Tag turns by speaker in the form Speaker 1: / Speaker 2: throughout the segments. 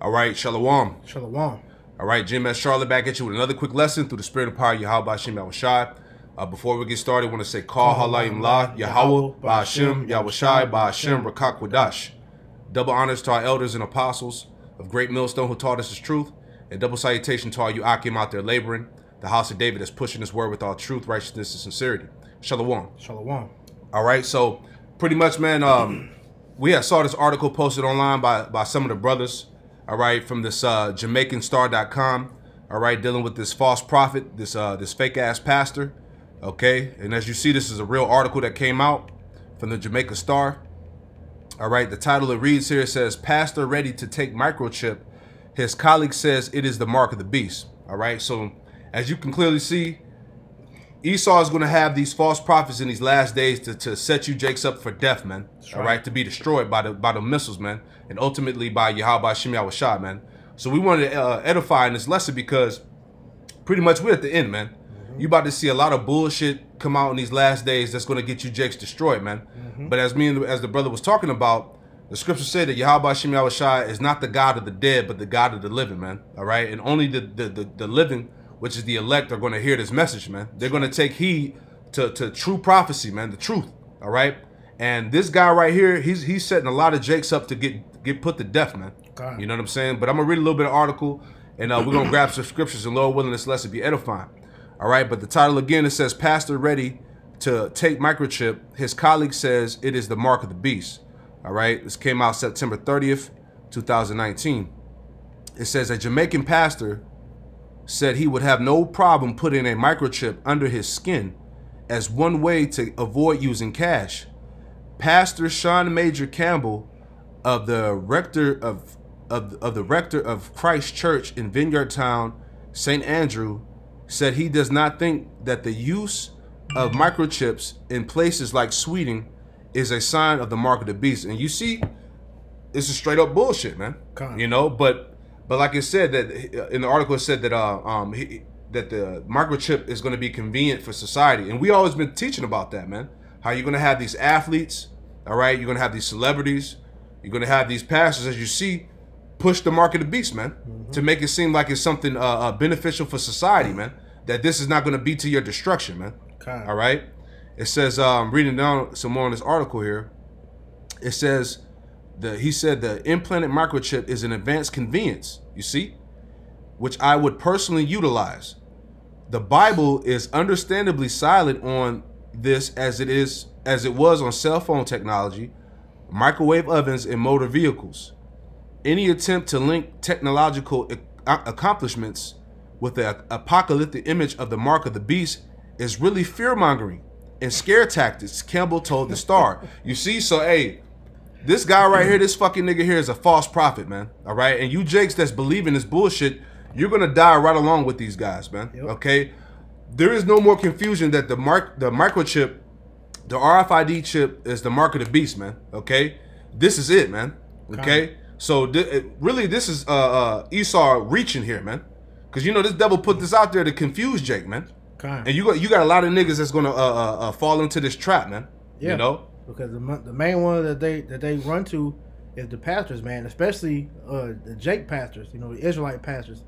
Speaker 1: All right, Shalom.
Speaker 2: Shalom.
Speaker 1: All right, Jim S. Charlotte back at you with another quick lesson through the spirit and power of Yahweh Ba'Shem Yahushai. Before we get started, I want to say, Call Halayim La, Yahweh Ba'Shem Yahushai Ba'Shem Rakak Wadash. Double honors to our elders and apostles of Great Millstone who taught us the truth, and double salutation to all you Akim out there laboring, the house of David that's pushing this word with all truth, righteousness, and sincerity. Shalom.
Speaker 2: Shalom.
Speaker 1: All right, so pretty much, man, we had saw this article posted online by some of the brothers, all right, from this JamaicanStar.com, all right, dealing with this false prophet, this fake ass pastor, okay, and as you see, this is a real article that came out from the Jamaica Star. All right, the title it reads here, it says, "Pastor ready to take microchip. His colleague says it is the mark of the beast." All right, so as you can clearly see, Esau is going to have these false prophets in these last days to set you jakes up for death, man. That's all right, to be destroyed by the missiles, man, and ultimately by Yahweh Ba'Shem Yahushai, man. So we wanted to edify in this lesson because pretty much we're at the end, man. You about to see a lot of bullshit come out in these last days that's going to get you jakes destroyed, man. But as the brother was talking about, the scripture said that Yahweh Ba'Shem Yahushai is not the God of the dead, but the God of the living, man. All right, and only the living, which is the elect, are going to hear this message, man. They're going to take heed to true prophecy, man, the truth. All right, and this guy right here, he's setting a lot of jakes up to get put to death, man. You know what I'm saying? But I'm gonna read a little bit of article, and we're gonna grab some scriptures, and Lord willing, this lesson be edifying. All right, but the title again, it says, "Pastor ready to take microchip. His colleague says it is the mark of the beast." All right, this came out September 30th, 2019. It says a Jamaican pastor said he would have no problem putting a microchip under his skin as one way to avoid using cash. Pastor Sean Major Campbell of the rector of Christ Church in Vineyard Town, St. Andrew, said he does not think that the use of microchips in places like Sweden is a sign of the mark of the beast. And you see, it's a straight up bullshit, man. You know, but like it said that in the article, it said that that the microchip is going to be convenient for society, and we always been teaching about that, man. How you're going to have these athletes, all right? You're going to have these celebrities, you're going to have these pastors, as you see, push the mark of the beast, man, to make it seem like it's something beneficial for society, man. That this is not going to be to your destruction, man. All right. It says, reading down some more on this article here. It says he said the implanted microchip is an advanced convenience, you see, which I would personally utilize. The Bible is understandably silent on this as it was on cell phone technology, microwave ovens, and motor vehicles. Any attempt to link technological accomplishments with the apocalyptic image of the mark of the beast is really fear-mongering and scare tactics, Campbell told the Star. You see, so hey, this guy right here, this fucking nigga here is a false prophet, man. All right, and you jakes that's believing this bullshit, you're gonna die right along with these guys, man. Okay, there is no more confusion that the microchip, the RFID chip, is the mark of the beast, man. Okay, this is it, man. Okay, so really, this is Esau reaching here, man. Because, you know, this devil put this out there to confuse Jake, man. And you got a lot of niggas that's going to fall into this trap, man.
Speaker 2: Yeah.
Speaker 1: You know?
Speaker 2: Because the main one that they run to is the pastors, man. Especially the Jake pastors, you know, the Israelite pastors.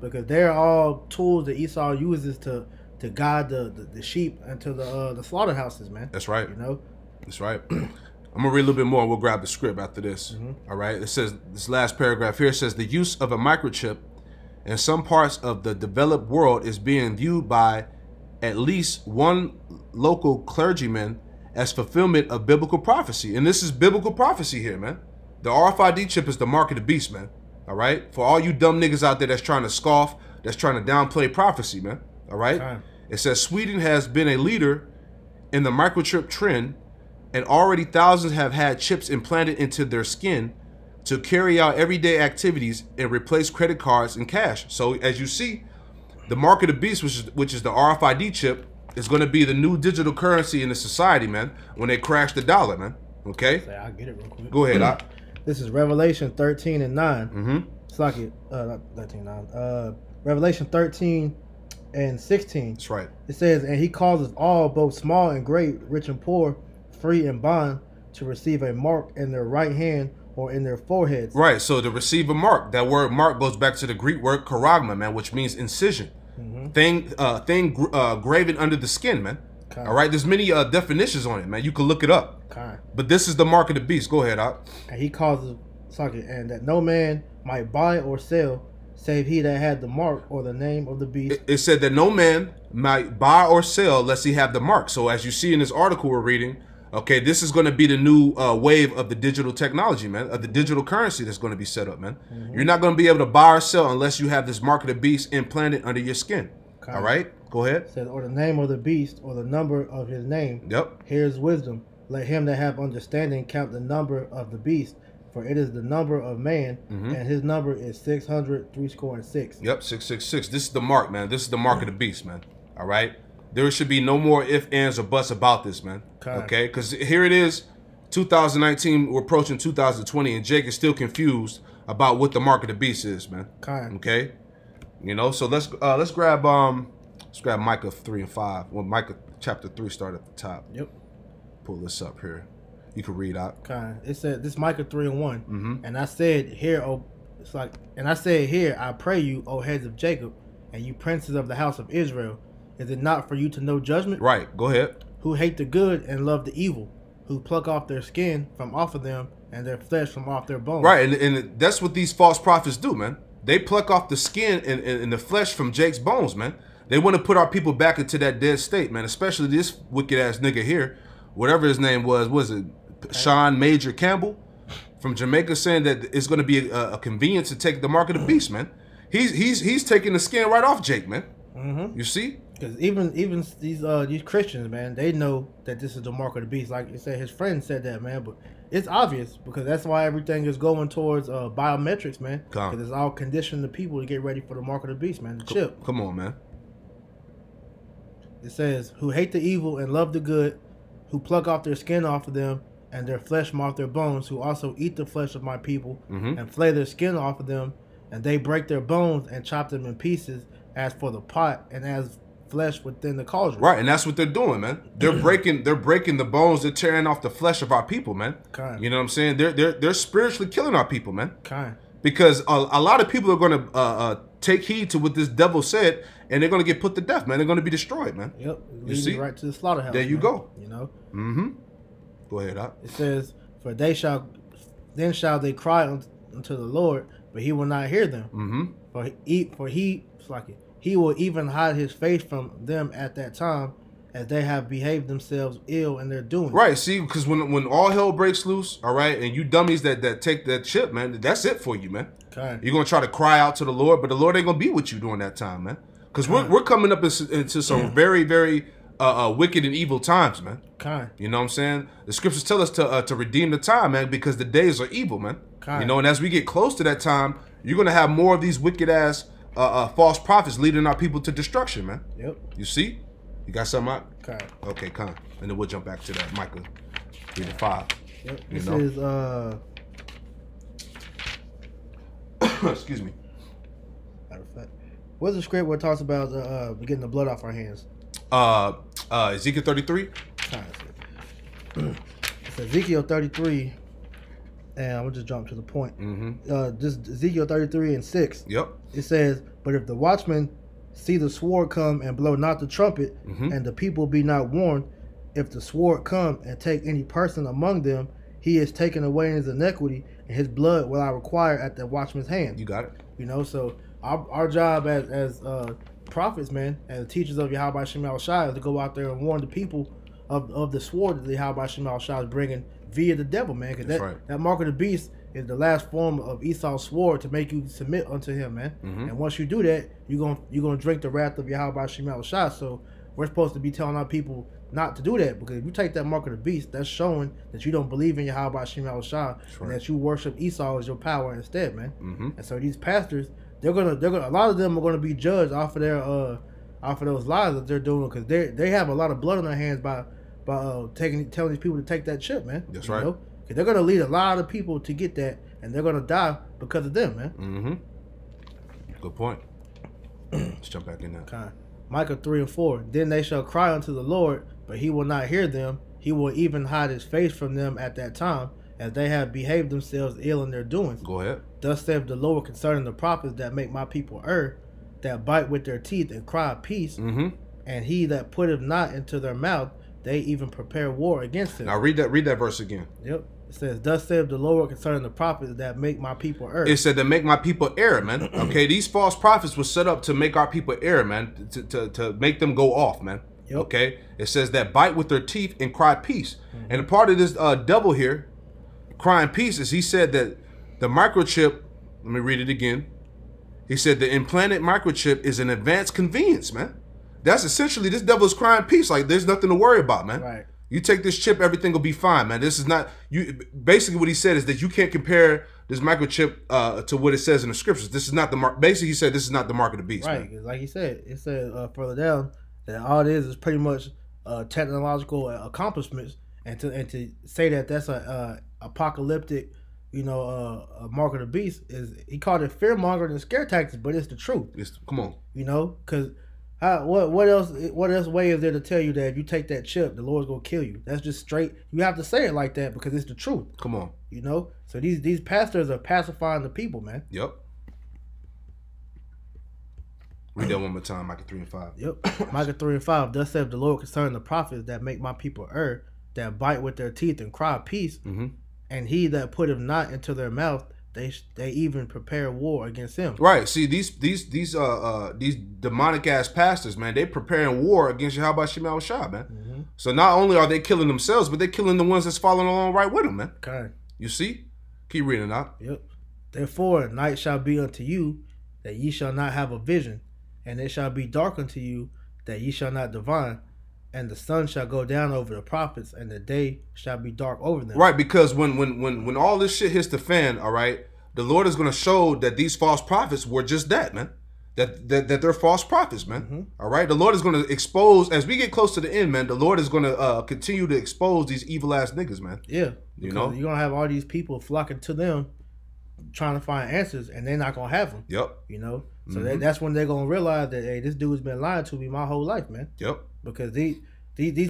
Speaker 2: Because they're all tools that Esau uses to guide the sheep into the slaughterhouses, man.
Speaker 1: That's right.
Speaker 2: You know?
Speaker 1: That's right. I'm going to read a little bit more and we'll grab the script after this. All right? It says, this last paragraph here says, the use of a microchip in some parts of the developed world is being viewed by at least one local clergyman as fulfillment of biblical prophecy. And this is biblical prophecy here, man. The RFID chip is the mark of the beast, man. All right? For all you dumb niggas out there that's trying to scoff, that's trying to downplay prophecy, man. All right? It says Sweden has been a leader in the microchip trend, and already thousands have had chips implanted into their skin to carry out everyday activities and replace credit cards and cash. So as you see, the mark of the beast, which is the RFID chip, is going to be the new digital currency in the society, man, when they crash the dollar, man. Okay?
Speaker 2: I'll get it real quick.
Speaker 1: Go ahead.
Speaker 2: This is Revelation 13 and 9. It's like it, not 13, 9. Revelation 13 and 16.
Speaker 1: That's right.
Speaker 2: It says, and he causes all, both small and great, rich and poor, free and bond, to receive a mark in their right hand or in their foreheads.
Speaker 1: Right. So to receive a mark, that word mark goes back to the Greek word charagma, man, which means incision. Thing graven under the skin, man. All right. There's many definitions on it, man. You can look it up. But this is the mark of the beast. Go ahead, Ak.
Speaker 2: And he causes, and that no man might buy or sell, save he that had the mark or the name of the beast.
Speaker 1: It said that no man might buy or sell lest he have the mark. So as you see in this article we're reading, okay, this is going to be the new wave of the digital technology, man, of the digital currency that's going to be set up, man. You're not going to be able to buy or sell unless you have this mark of the beast implanted under your skin. All right, go ahead.
Speaker 2: It says, or the name of the beast or the number of his name.
Speaker 1: Yep.
Speaker 2: Here's wisdom. Let him that have understanding count the number of the beast, for it is the number of man, and his number is 666.
Speaker 1: Yep, 666. This is the mark, man. This is the mark of the beast, man. All right. There should be no more ifs, ands, or buts about this, man. Okay? Because here it is, 2019, we're approaching 2020, and Jake is still confused about what the mark of the beast is, man. Okay? You know, so let's grab Micah 3 and 5. Well, Micah chapter 3 start at the top.
Speaker 2: Yep.
Speaker 1: Pull this up here. You can read out.
Speaker 2: It said this Micah 3 and 1. And I said here, I pray you, O heads of Jacob, and you princes of the house of Israel. Is it not for you to know judgment?
Speaker 1: Right. Go ahead.
Speaker 2: Who hate the good and love the evil, who pluck off their skin from off of them and their flesh from off their bones.
Speaker 1: Right, and that's what these false prophets do, man. They pluck off the skin and the flesh from Jake's bones, man. They want to put our people back into that dead state, man. Especially this wicked ass nigga here, whatever his name was it Sean Major Campbell from Jamaica, saying that it's going to be a convenience to take the mark of the beast, man. He's taking the skin right off Jake, man. You see?
Speaker 2: Because even these Christians, man, they know that this is the mark of the beast. Like you said, his friend said that, man. But it's obvious because that's why everything is going towards biometrics, man. Because it's all conditioning the people to get ready for the mark of the beast, man. The chip.
Speaker 1: Come on, man.
Speaker 2: It says, who hate the evil and love the good, who pluck off their skin off of them and their flesh from off their bones, who also eat the flesh of my people and flay their skin off of them, and they break their bones and chop them in pieces as for the pot and as flesh within the cauldron.
Speaker 1: Right, and that's what they're doing, man. They're breaking the bones. They're tearing off the flesh of our people, man. You know what I'm saying? They're spiritually killing our people, man. Because a lot of people are going to take heed to what this devil said, and they're going to get put to death, man. They're going to be destroyed, man.
Speaker 2: Yep. You see? Right to the slaughterhouse.
Speaker 1: There you go.
Speaker 2: You know?
Speaker 1: Go ahead, Doc.
Speaker 2: It says, then shall they cry unto the Lord, but he will not hear them. For he will even hide his face from them at that time, as they have behaved themselves ill in their doing.
Speaker 1: Right, see, because when all hell breaks loose, all right, and you dummies that take that chip, man, that's it for you, man. You're going to try to cry out to the Lord, but the Lord ain't going to be with you during that time, man. Because we're coming up into some very, very wicked and evil times, man. You know what I'm saying? The scriptures tell us to redeem the time, man, because the days are evil, man. You know, and as we get close to that time, you're going to have more of these wicked ass false prophets leading our people to destruction, man. You see? You got something out? Okay, And then we'll jump back to that Micah 3 to 5.
Speaker 2: This is
Speaker 1: excuse me.
Speaker 2: Matter of fact, what's the script where it talks about getting the blood off our hands?
Speaker 1: Ezekiel 33.
Speaker 2: It's Ezekiel 33, and I'm gonna just jump to the point. Just Ezekiel 33 and 6. It says, but if the watchman see the sword come and blow not the trumpet, and the people be not warned, if the sword come and take any person among them, he is taken away in his iniquity, and his blood will I require at the watchman's hand.
Speaker 1: You got it.
Speaker 2: You know, so our job as prophets, man, as teachers of Yahweh Shema Shai, is to go out there and warn the people of the sword that Yahweh Shema Shai is bringing via the devil, man. Because that mark of the beast is the last form of Esau's sword to make you submit unto him, man. And once you do that, you're gonna drink the wrath of Yahweh Shema Shai. So we're supposed to be telling our people not to do that, because if you take that mark of the beast, that's showing that you don't believe in Yahweh Shema Shai, and that you worship Esau as your power instead, man. And so these pastors, they're gonna a lot of them are gonna be judged off of their off of those lies that they're doing, because they have a lot of blood on their hands by telling these people to take that chip, man.
Speaker 1: That's right.
Speaker 2: Because they're gonna lead a lot of people to get that, and they're gonna die because of them, man.
Speaker 1: Good point. Let's jump back in there.
Speaker 2: Micah 3 and 4. Then they shall cry unto the Lord, but he will not hear them. He will even hide his face from them at that time, as they have behaved themselves ill in their doings.
Speaker 1: Go ahead.
Speaker 2: Thus saith the Lord concerning the prophets that make my people err, that bite with their teeth and cry peace, and he that putteth not into their mouth, they even prepare war against him.
Speaker 1: Now read that verse again.
Speaker 2: Yep. It says, thus saith the Lord concerning the prophets that make my people err.
Speaker 1: It said to make my people err, man. Okay, these false prophets were set up to make our people err, man. To make them go off, man. Yep. Okay. It says that bite with their teeth and cry peace. And a part of this devil here, crying peace, is he said that the microchip, let me read it again. He said the implanted microchip is an advanced convenience, man. That's essentially, this devil is crying peace. Like, there's nothing to worry about, man.
Speaker 2: Right.
Speaker 1: You take this chip, everything will be fine, man. This is not, you. Basically what he said is that you can't compare this microchip to what it says in the scriptures. This is not the mark. Basically, he said this is not the mark of the beast.
Speaker 2: Right, because like he said, it said further down that all it is pretty much technological accomplishments, and to say that that's a apocalyptic, you know, a mark of the beast, is he called it fear mongering and scare tactics, but it's the truth.
Speaker 1: Come on,
Speaker 2: you know, because what else way is there to tell you that if you take that chip, the Lord's gonna kill you? That's just straight. You have to say it like that because it's the truth.
Speaker 1: Come on,
Speaker 2: you know. So these pastors are pacifying the people, man.
Speaker 1: Yep. Read that one more time, Micah 3:5.
Speaker 2: Yep. Micah 3:5. Thus saith the Lord concerning the prophets that make my people err, that bite with their teeth and cry peace, and he that putteth not into their mouth, they even prepare war against him.
Speaker 1: Right. See, these demonic ass pastors, man, they preparing war against Yahweh Shemel Shah, man. So not only are they killing themselves, but they're killing the ones that's following along right with them, man.
Speaker 2: Okay.
Speaker 1: You see? Keep reading out.
Speaker 2: Yep. Therefore, night shall be unto you, that ye shall not have a vision, and it shall be dark unto you, that ye shall not divine, and the sun shall go down over the prophets, and the day shall be dark over them.
Speaker 1: Right, because when all this shit hits the fan, all right, the Lord is going to show that these false prophets were just that, man. That they're false prophets, man. All right, the Lord is going to expose, as we get close to the end, man, the Lord is going to continue to expose these evil ass niggas, man.
Speaker 2: Yeah.
Speaker 1: You know?
Speaker 2: You're going to have all these people flocking to them trying to find answers, and they're not going to have them.
Speaker 1: Yep.
Speaker 2: You know? So that's when they're going to realize that, hey, this dude's been lying to me my whole life, man.
Speaker 1: Yep.
Speaker 2: Because these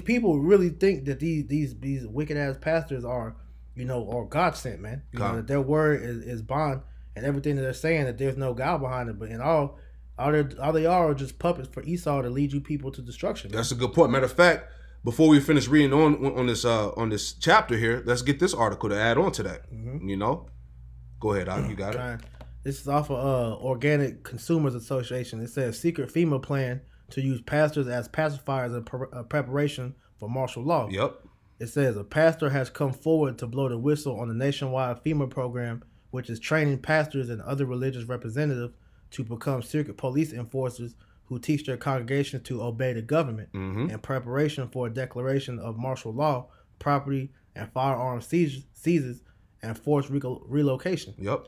Speaker 2: people really think that these wicked ass pastors are, you know, or God sent, man. You know, that their word is bond, and everything that they're saying, that there's no God behind it. But in all they are just puppets for Esau to lead you people to destruction.
Speaker 1: That's a good point. Matter of fact, before we finish reading on this chapter here, let's get this article to add on to that. You know, go ahead, Al, you got it.
Speaker 2: This is off of Organic Consumers Association. It says secret FEMA plan to use pastors as pacifiers in preparation for martial law.
Speaker 1: Yep.
Speaker 2: It says a pastor has come forward to blow the whistle on the nationwide FEMA program, which is training pastors and other religious representatives to become secret police enforcers who teach their congregations to obey the government in preparation for a declaration of martial law, property and firearm seizures, and forced relocation.
Speaker 1: Yep.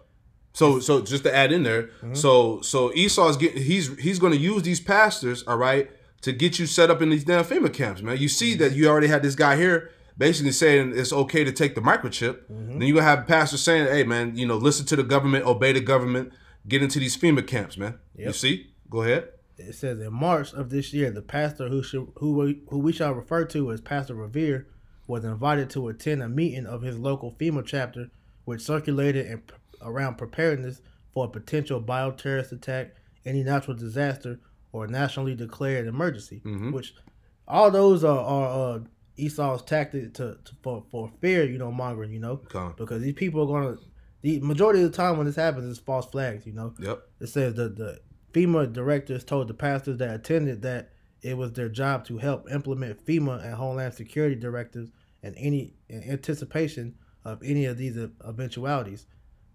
Speaker 1: So just to add in there, so Esau is he's going to use these pastors, all right, to get you set up in these damn FEMA camps, man. You see that you already had this guy here basically saying it's okay to take the microchip. Then you're going to have pastors saying, hey, man, you know, listen to the government, obey the government, get into these FEMA camps, man. Yep. You see? Go ahead.
Speaker 2: It says in March of this year, the pastor who we shall refer to as Pastor Revere was invited to attend a meeting of his local FEMA chapter, which circulated around preparedness for a potential bioterrorist attack, any natural disaster, or nationally declared emergency. Which all those are Esau's tactic for fear, you know, mongering, you know, because these people are gonna. The majority of the time when this happens is false flags, you know.
Speaker 1: Yep. It
Speaker 2: says the FEMA directors told the pastors that attended that it was their job to help implement FEMA and Homeland Security directives in anticipation of any of these eventualities.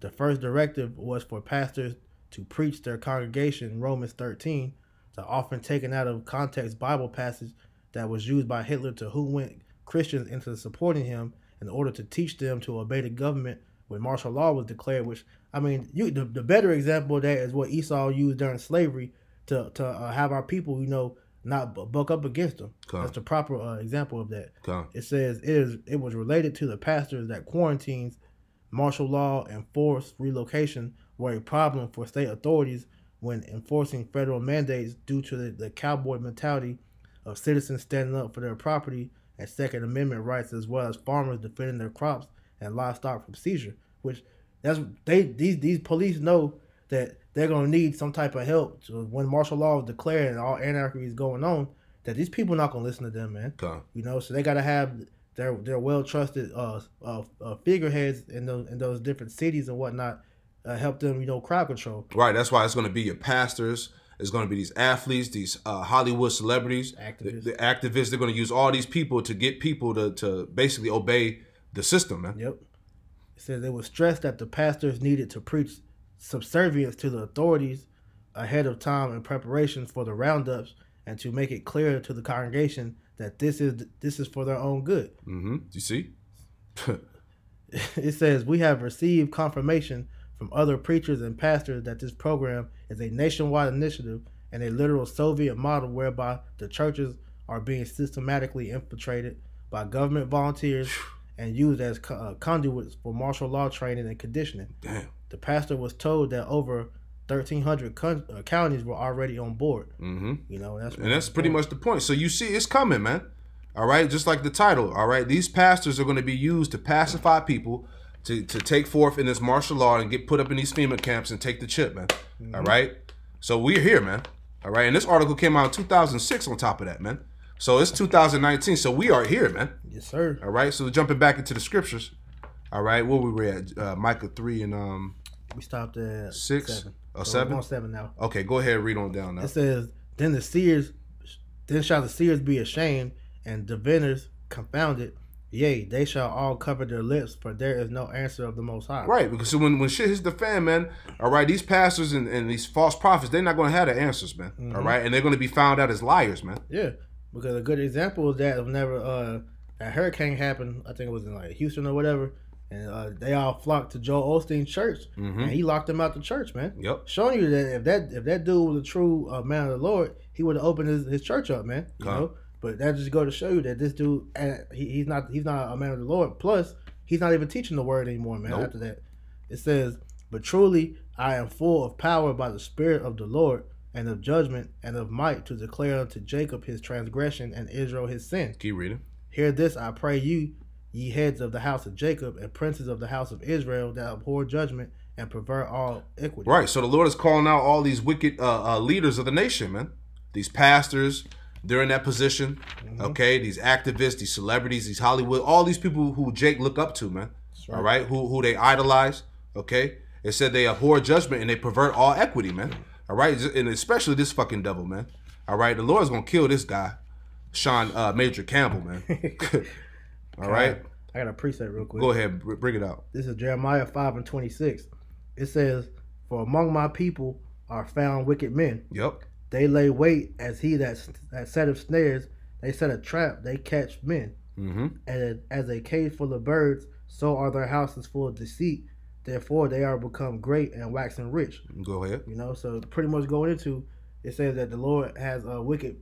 Speaker 2: The first directive was for pastors to preach their congregation Romans 13, the often taken out of context Bible passage that was used by Hitler to hoodwink Christians into supporting him in order to teach them to obey the government when martial law was declared. Which, I mean, the better example of that is what Esau used during slavery to have our people, you know, not buck up against them. That's the proper example of that. It says it was related to the pastors that quarantines, martial law, and forced relocation were a problem for state authorities when enforcing federal mandates due to the cowboy mentality of citizens standing up for their property and Second Amendment rights, as well as farmers defending their crops and livestock from seizure. Which these police know that they're gonna need some type of help when martial law is declared and all anarchy is going on. That these people not gonna listen to them, man. You know, so they gotta have their well trusted figureheads in those different cities and whatnot help them, you know, crowd control.
Speaker 1: Right. That's why it's gonna be your pastors. It's going to be these athletes, these Hollywood celebrities, the activists. They're going to use all these people to get people to basically obey the system, man.
Speaker 2: Yep. It says they were stressed that the pastors needed to preach subservience to the authorities ahead of time in preparation for the roundups and to make it clear to the congregation that this is for their own good.
Speaker 1: Mm-hmm. Do you see?
Speaker 2: It says, we have received confirmation from other preachers and pastors that this program is a nationwide initiative and a literal Soviet model whereby the churches are being systematically infiltrated by government volunteers and used as conduits for martial law training and conditioning.
Speaker 1: Damn.
Speaker 2: The pastor was told that over 1,300 counties were already on board.
Speaker 1: Mm-hmm.
Speaker 2: You know,
Speaker 1: that's pretty much the point. So you see, it's coming, man. All right, just like the title. All right, these pastors are going to be used to pacify people, to take forth in this martial law and get put up in these FEMA camps and take the chip, man. Mm-hmm. All right, so we're here, man. All right, and this article came out in 2006. On top of that, man. So it's 2019. So we are here, man.
Speaker 2: Yes, sir.
Speaker 1: All right, so jumping back into the scriptures. All right, where we were at? Micah 3 and
Speaker 2: we stopped at
Speaker 1: 6.
Speaker 2: 7.
Speaker 1: Oh, 7?
Speaker 2: We're on 7 now.
Speaker 1: Okay, go ahead, read on down now.
Speaker 2: It says, then shall the seers be ashamed, and diviners confounded. Yea, they shall all cover their lips, for there is no answer of the Most High.
Speaker 1: Right, because when shit hits the fan, man, all right, these pastors and these false prophets, they're not going to have the answers, man. Mm-hmm. All right, and they're going to be found out as liars, man.
Speaker 2: Yeah, because a good example is that whenever that hurricane happened, I think it was in like Houston or whatever, and they all flocked to Joel Osteen's church,
Speaker 1: mm-hmm.
Speaker 2: and he locked them out the church, man.
Speaker 1: Yep.
Speaker 2: Showing you that if that dude was a true man of the Lord, he would have opened his church up, man. You know? But that just go to show you that this dude, he's not a man of the Lord. Plus, he's not even teaching the word anymore, man. Nope. After that, it says, but truly I am full of power by the Spirit of the Lord, and of judgment, and of might, to declare unto Jacob his transgression, and Israel his sin.
Speaker 1: Keep reading.
Speaker 2: Hear this, I pray you, ye heads of the house of Jacob, and princes of the house of Israel, that abhor judgment, and pervert all equity.
Speaker 1: Right, so the Lord is calling out all these wicked leaders of the nation, man. These pastors, they're in that position, mm-hmm. okay? These activists, these celebrities, these Hollywood, all these people who Jake look up to, man. Right. All right, who they idolize, okay? It said they abhor judgment and they pervert all equity, man. All right, and especially this fucking devil, man. All right, the Lord's gonna kill this guy, Major Campbell, man. All right.
Speaker 2: I got a precept real quick.
Speaker 1: Go ahead, bring it out.
Speaker 2: This is Jeremiah 5:26. It says, "For among my people are found wicked men.
Speaker 1: Yep.
Speaker 2: They lay wait as he that setteth snares. They set a trap. They catch men.
Speaker 1: Mm-hmm.
Speaker 2: And as a cage full of birds, so are their houses full of deceit. Therefore, they are become great and waxing rich."
Speaker 1: Go ahead.
Speaker 2: You know, so pretty much going into it says that the Lord has wicked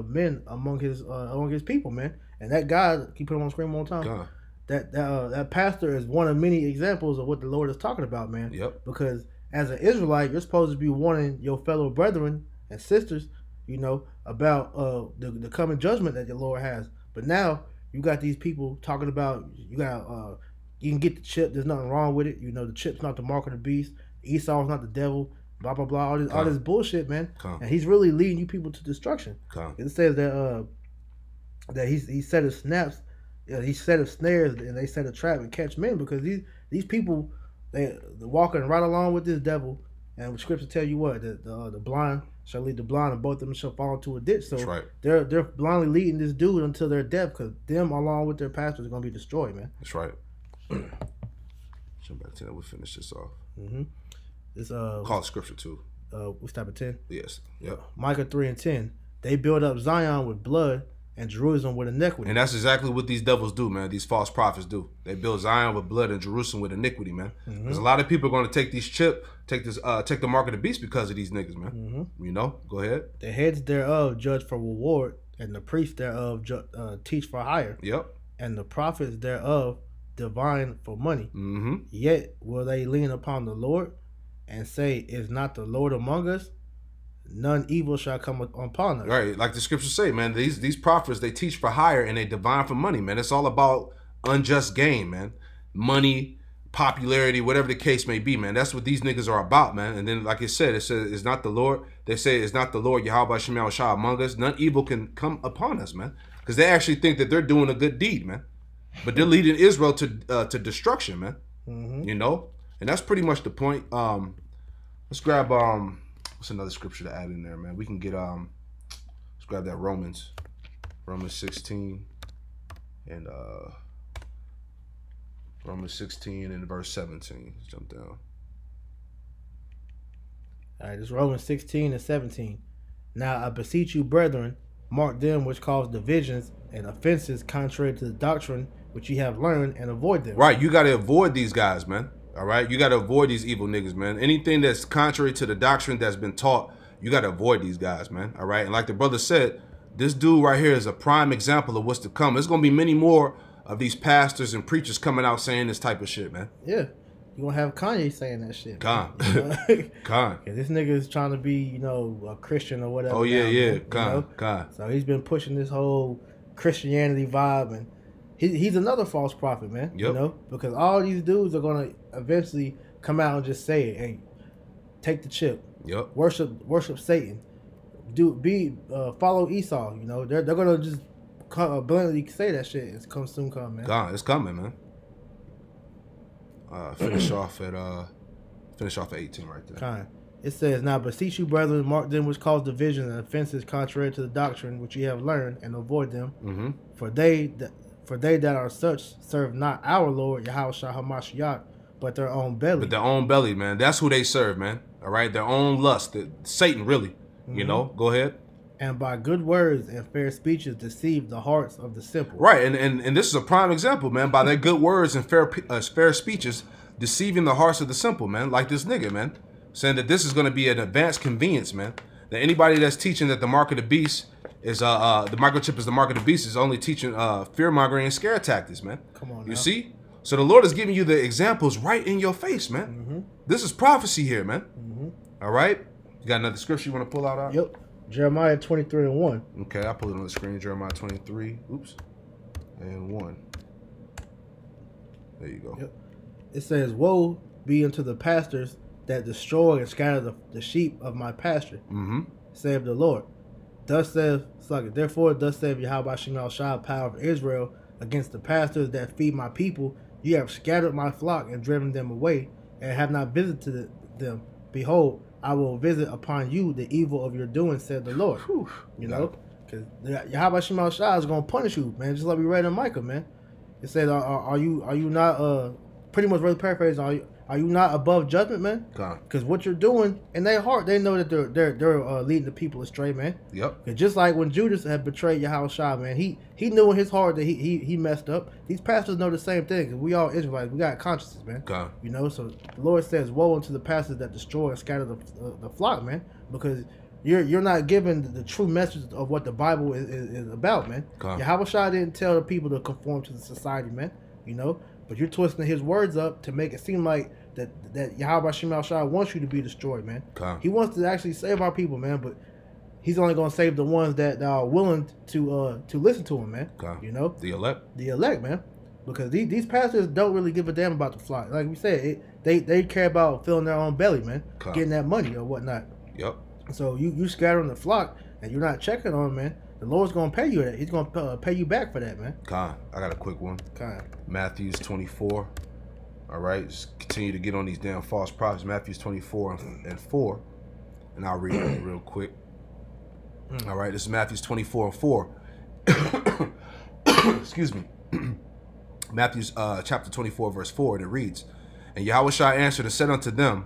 Speaker 2: men among his people, man. And that God, can you put him on screen one time?
Speaker 1: God.
Speaker 2: That pastor is one of many examples of what the Lord is talking about, man.
Speaker 1: Yep.
Speaker 2: Because as an Israelite, you're supposed to be warning your fellow brethren and sisters, you know, about the coming judgment that the Lord has. But now you got these people talking about you can get the chip. There's nothing wrong with it. You know, the chip's not the mark of the beast. Esau's not the devil. Blah blah blah. All this bullshit, man. And he's really leading you people to destruction. It says that he set his snaps. He set his snares and they set a trap and catch men, because these people they're walking right along with this devil. And the scripture tell you what, the blind shall lead the blind, and both of them shall fall into a ditch. So
Speaker 1: that's right.
Speaker 2: They're blindly leading this dude until their death, because them along with their pastors are gonna be destroyed, man.
Speaker 1: That's right. Jump back to that. We'll finish this off.
Speaker 2: Mm-hmm. It's
Speaker 1: call it scripture too.
Speaker 2: We stop at 10.
Speaker 1: Yes. Yep.
Speaker 2: Micah 3:10. They build up Zion with blood and Jerusalem with iniquity.
Speaker 1: And that's exactly what these devils do, man. These false prophets do. They build Zion with blood and Jerusalem with iniquity, man. Mm-hmm. There's a lot of people are going to take these take the mark of the beast because of these niggas, man. Mm-hmm. You know, go ahead.
Speaker 2: The heads thereof judge for reward, and the priests thereof teach for hire.
Speaker 1: Yep.
Speaker 2: And the prophets thereof divine for money.
Speaker 1: Mm-hmm.
Speaker 2: Yet will they lean upon the Lord and say, "Is not the Lord among us? None evil shall come upon us."
Speaker 1: Right, like the scriptures say, man. These prophets, they teach for hire and they divine for money, man. It's all about unjust gain, man. money, popularity, whatever the case may be, man. That's what these niggas are about, man. And then, like it says, it's not the Lord. They say it's not the Lord Yahweh Shemel Shah among us. None evil can come upon us, man. Because they actually think that they're doing a good deed, man. But they're leading Israel to destruction, man. You know? And that's pretty much the point. Let's grab what's another scripture to add in there, man? We can get let's grab that Romans 16 and Romans 16 and verse 17. Let's jump down.
Speaker 2: All right, this Romans 16 and 17. Now I beseech you, brethren, mark them which cause divisions and offenses contrary to the doctrine which ye have learned, and avoid them.
Speaker 1: Right, you got to avoid these guys, man. All right, you got to avoid these evil niggas, man. Anything that's contrary to the doctrine that's been taught, you got to avoid these guys, man. All right, and like the brother said, this dude right here is a prime example of what's to come. There's going to be many more of these pastors and preachers coming out saying this type of shit, man.
Speaker 2: Yeah. You gonna have Kanye saying that shit.
Speaker 1: Con.
Speaker 2: Con. This nigga is trying to be, you know, a Christian or whatever.
Speaker 1: Oh, yeah. Con.
Speaker 2: So he's been pushing this whole Christianity vibe, and he's another false prophet, man.
Speaker 1: Yep.
Speaker 2: You know? Because all these dudes are gonna eventually come out and just say it. Hey, take the chip.
Speaker 1: Yep.
Speaker 2: Worship Satan. Follow Esau. You know, they're gonna just blatantly say that shit. It's soon come, man.
Speaker 1: God, it's coming, man. Finish off at 18 right there.
Speaker 2: Kind. It says, now beseech you, brethren, mark them which cause divisions and offenses contrary to the doctrine which ye have learned, and avoid them. For they that are such serve not our Lord Yahweh Shah HaMashiach, but their own belly.
Speaker 1: But their own belly, man. That's who they serve, man. All right, their own lust. Satan, really. You know. Go ahead.
Speaker 2: And by good words and fair speeches deceive the hearts of the simple.
Speaker 1: Right, and this is a prime example, man. By their good words and fair speeches, deceiving the hearts of the simple, man. Like this nigga, man, saying that this is going to be an advanced convenience, man. That anybody that's teaching that the mark of the beast is the microchip is the mark of the beast is only teaching fear mongering and scare tactics, man.
Speaker 2: Come on,
Speaker 1: you see. So the Lord is giving you the examples right in your face, man. This is prophecy here, man. All right. You got another scripture you want to pull out?
Speaker 2: Yep. Jeremiah 23 and 1.
Speaker 1: Okay, I'll pull it on the screen. Jeremiah 23. Oops. And 1. There you go.
Speaker 2: Yep. It says, woe be unto the pastors that destroy and scatter the sheep of my pasture, saith the Lord. Therefore, thus saith Yahweh Shemel Shah, power of Israel, against the pastors that feed my people. You have scattered my flock and driven them away, and have not visited them. Behold, I will visit upon you the evil of your doing, said the Lord.
Speaker 1: Whew.
Speaker 2: You know, because Yahweh Shemel Shah is going to punish you, man, just like we read in Micah, man. It says, are you not, pretty much really paraphrasing, are you not above judgment, man? Because what you're doing in their heart, they know that they're leading the people astray, man.
Speaker 1: Yep.
Speaker 2: Cause just like when Judas had betrayed Yahweh Shah, man, he knew in his heart that he messed up. These pastors know the same thing. Cause we all Israelites, we got consciences, man. You know, so the Lord says, "Woe unto the pastors that destroy and scatter the flock, man," because you're not giving the true message of what the Bible is about, man. Yahweh Shah didn't tell the people to conform to the society, man. You know, but you're twisting his words up to make it seem like that Yahweh Shemel Shah wants you to be destroyed, man. He wants to actually save our people, man, but he's only going to save the ones that are willing to listen to him, man. You know?
Speaker 1: The elect,
Speaker 2: man. Because these pastors don't really give a damn about the flock. Like we said, they care about filling their own belly, man. Getting that money or whatnot.
Speaker 1: Yep. So
Speaker 2: you scattering the flock and you're not checking on them, man. The Lord's going to pay you that. He's going to pay you back for that, man.
Speaker 1: I got a quick one. Matthew 24. All right, just continue to get on these damn false prophets. Matthew 24 and 4, and I'll read it real quick. All right, this is Matthew 24 and 4. Excuse me. Matthew chapter 24 verse 4, and it reads, "And Yahweh Shah answered and said unto them,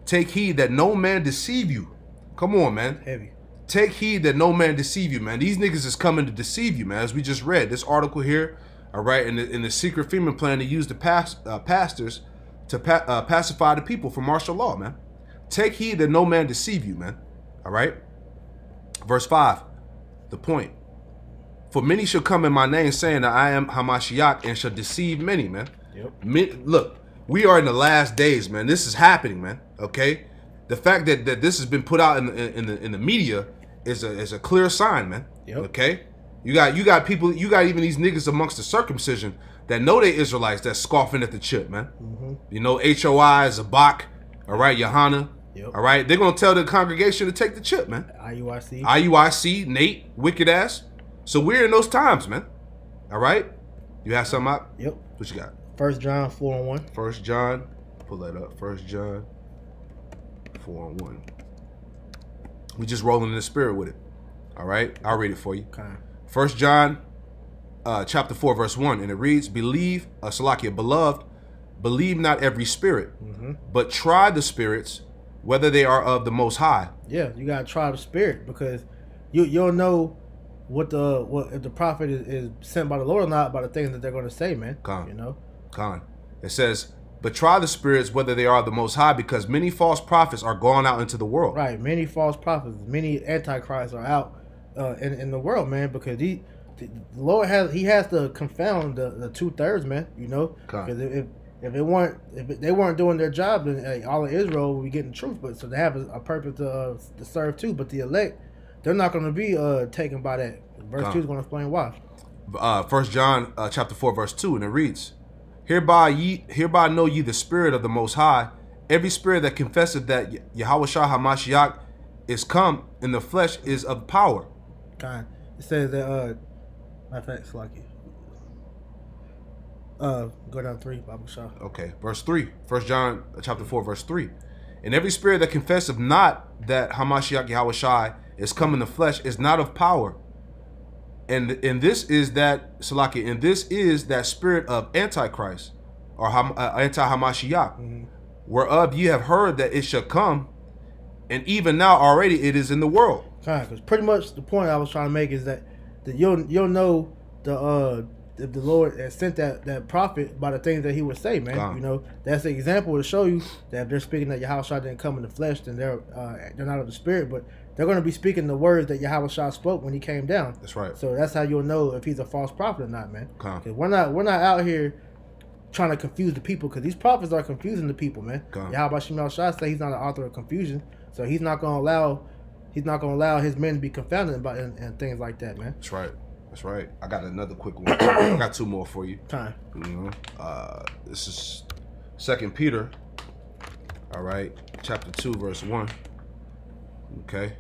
Speaker 1: Take heed that no man deceive you." Come on, man.
Speaker 2: Heavy.
Speaker 1: Take heed that no man deceive you, man. These niggas is coming to deceive you, man. As we just read this article here. All right, in the secret FEMA plan to use the pastors to pacify the people for martial law, man. Take heed that no man deceive you, man. All right. Verse 5, the point. For many shall come in my name, saying that I am Hamashiach, and shall deceive many, man. Yep. Look, we are in the last days, man. This is happening, man. Okay. The fact that this has been put out in the media is a clear sign, man. Yep. Okay. You got people, you got even these niggas amongst the circumcision that know they Israelites that's scoffing at the chip, man. You know, HOI, Zabak, all right, Yohana.
Speaker 2: Yep.
Speaker 1: All right, they're gonna tell the congregation to take the chip, man. IUIC, Nate, wicked ass. So we're in those times, man. All right, you have something up?
Speaker 2: Yep.
Speaker 1: What you got?
Speaker 2: 1 John 4:1.
Speaker 1: 1 John, pull that up. 1 John 4:1. We just rolling in the spirit with it. All right, I'll read it for you.
Speaker 2: Okay.
Speaker 1: 1 John, chapter 4, verse 1, and it reads, "Believe, Salakia, beloved, believe not every spirit, but try the spirits, whether they are of the Most High."
Speaker 2: Yeah, you gotta try the spirit, because you'll know what if the prophet is sent by the Lord or not by the things that they're going to say, man. You know.
Speaker 1: It says, "But try the spirits whether they are of the Most High, because many false prophets are gone out into the world."
Speaker 2: Right, many false prophets, many antichrists are out in the world, man, because the Lord has to confound the 2/3, man. You know, because if they weren't doing their job, then all of Israel would be getting truth. But so they have a purpose to serve too. But the elect, they're not going to be taken by that. Verse 2 is going to explain why.
Speaker 1: 1 John chapter 4 verse 2, and it reads, Hereby know ye the spirit of the Most High. Every spirit that confesseth that Yahushua HaMashiach is come in the flesh is of power.
Speaker 2: It says that matter of fact, Slaki. Go down 3, Bible Shah.
Speaker 1: Okay, verse 3. 1 John chapter 4 verse 3. And every spirit that confesseth not that Hamashiach Yahushua is come in the flesh is not of power. And this is that Salaki, and this is that spirit of Antichrist or anti-Hamashiach, whereof ye have heard that it shall come, and even now already it is in the world.
Speaker 2: Because pretty much the point I was trying to make is that you'll know if the Lord has sent that prophet by the things that he would say, man. You know, that's an example to show you that if they're speaking that Yahushua didn't come in the flesh, then they're not of the spirit, but they're going to be speaking the words that Yahushua spoke when he came down.
Speaker 1: That's right.
Speaker 2: So that's how you'll know if he's a false prophet or not, man. Because we're not out here trying to confuse the people, because these prophets are confusing the people, man. Yahushua say he's not an author of confusion, so he's not going to allow his men to be confounded about and things like that, man.
Speaker 1: That's right. That's right. I got another quick one. I got 2 more for you. You know, this is 2 Peter. All right, chapter 2, verse 1. Okay,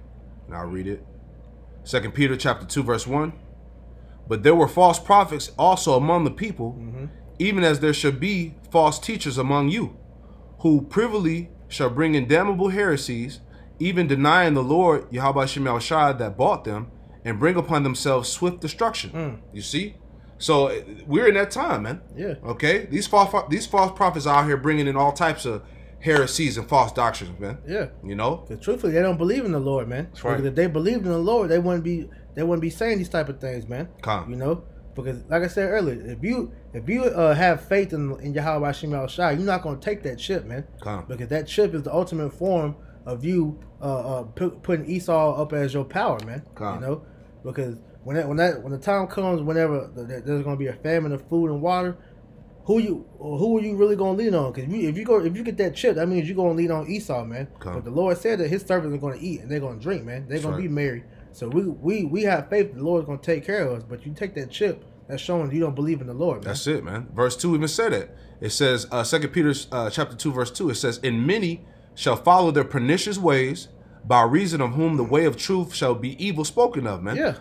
Speaker 1: and I'll read it. 2 Peter chapter 2, verse 1. But there were false prophets also among the people, even as there shall be false teachers among you, who privily shall bring in damnable heresies, even denying the Lord Yahweh Shem Shai that bought them, and bring upon themselves swift destruction. You see, so we're in that time, man.
Speaker 2: Yeah.
Speaker 1: Okay, these false prophets are out here bringing in all types of heresies and false doctrines, man.
Speaker 2: Yeah.
Speaker 1: You know,
Speaker 2: because truthfully, they don't believe in the Lord, man.
Speaker 1: That's right.
Speaker 2: Because if they believed in the Lord, they wouldn't be saying these type of things, man. You know, because like I said earlier, if you have faith in Yahweh Shem Shai, you're not going to take that chip, man. Because that chip is the ultimate form of you putting Esau up as your power, man. You know, because when the time comes, whenever there's going to be a famine of food and water, who are you really going to lean on? Because if you get that chip, that means you're going to lean on Esau, man. But the Lord said that his servants are going to eat and they're going to drink, man. They're going to be merry. So we have faith the Lord's going to take care of us. But you take that chip, that's showing you don't believe in the Lord, man.
Speaker 1: That's it, man. Verse 2 even said it. It says, 2 Peter chapter 2, verse 2, it says, "And many shall follow their pernicious ways, by reason of whom the way of truth shall be evil spoken of," man.
Speaker 2: Yeah.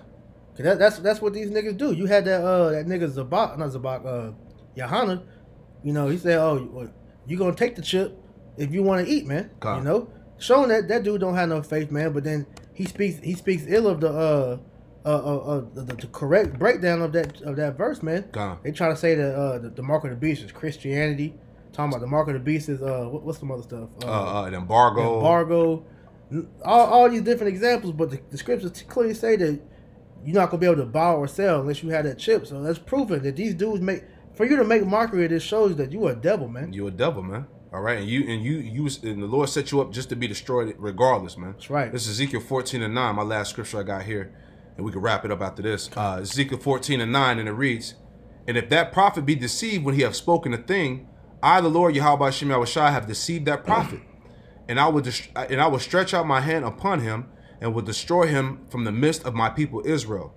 Speaker 2: That's what these niggas do. You had that nigga Yohana, you know, he said, "Oh, you gonna take the chip if you want to eat, man." You know, showing that dude don't have no faith, man. But then he speaks ill of the correct breakdown of that verse, man. They try to say that the mark of the beast is Christianity. Talking about the mark of the beast is what's some other stuff?
Speaker 1: An embargo.
Speaker 2: All these different examples, but the scriptures clearly say that you're not gonna be able to buy or sell unless you have that chip. So that's proven that these dudes for you to make mockery of this shows that you a devil, man.
Speaker 1: You a devil, man. All right, and the Lord set you up just to be destroyed regardless, man.
Speaker 2: That's right.
Speaker 1: This is Ezekiel 14:9, my last scripture I got here, and we can wrap it up after this. Ezekiel 14:9, and it reads, "And if that prophet be deceived when he have spoken a thing, I, the Lord Yahweh Shem Yahushua, have deceived that prophet, and I will stretch out my hand upon him, and will destroy him from the midst of my people Israel."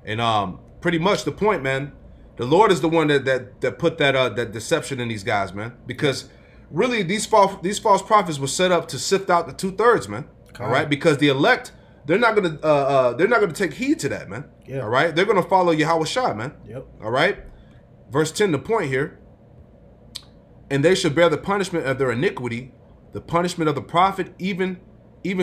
Speaker 1: And pretty much the point, man, The Lord is the one that put that deception in these guys, man. Because really, these false prophets were set up to sift out the 2/3, man. All right, because the elect, they're not gonna take heed to that, man. Yeah. All right, they're gonna follow Yahweh Shai, man.
Speaker 2: Yep.
Speaker 1: All right, verse 10, the point here. And they shall bear the punishment of their iniquity, the punishment of the prophet, even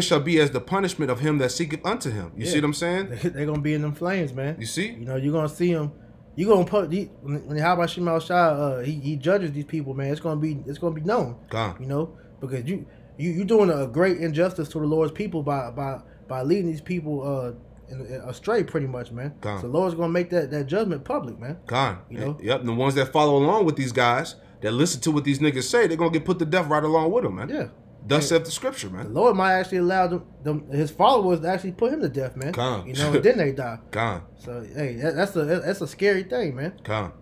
Speaker 1: shall be as the punishment of him that seeketh unto him. You see what I'm saying?
Speaker 2: They're gonna be in them flames, man.
Speaker 1: You see?
Speaker 2: You know, you're gonna see them. You gonna put when Yahweh Shai, he judges these people, man. It's gonna be known.
Speaker 1: God.
Speaker 2: You know, because you doing a great injustice to the Lord's people by leading these people astray, pretty much, man. God. So the Lord's gonna make that judgment public, man.
Speaker 1: God.
Speaker 2: You know.
Speaker 1: Yep. And the ones that follow along with these guys that listen to what these niggas say, they're gonna get put to death right along with them, man.
Speaker 2: Yeah.
Speaker 1: Thus saith the scripture, man.
Speaker 2: The Lord might actually allow his followers to actually put him to death, man.
Speaker 1: Come.
Speaker 2: You know, and then they die.
Speaker 1: Come.
Speaker 2: So hey, that's a scary thing, man.
Speaker 1: Come.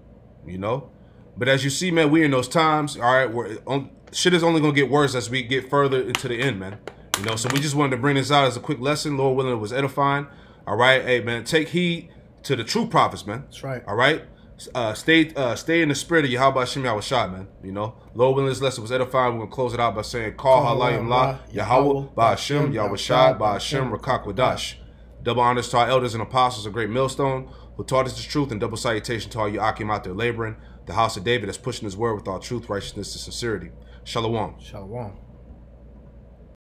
Speaker 1: You know, but as you see, man, we're in those times. All right, shit is only gonna get worse as we get further into the end, man. You know, so we just wanted to bring this out as a quick lesson. Lord willing, it was edifying. All right, hey man, take heed to the true prophets, man.
Speaker 2: That's right.
Speaker 1: All right. Stay in the spirit of Yahweh Shem Yahweh Shai, man. You know, Lord willing, this lesson was edifying. We're gonna close it out by saying, Call Halayim La Yahweh Ba'Hashem Yahweh Shai Ba'Hashem Rakak Wadash. Double honors to our elders and apostles of Great Millstone who taught us the truth, and double salutation to all you Akim out there laboring. The house of David that's pushing his word with all truth, righteousness, and sincerity. Shalom.
Speaker 2: Shalom.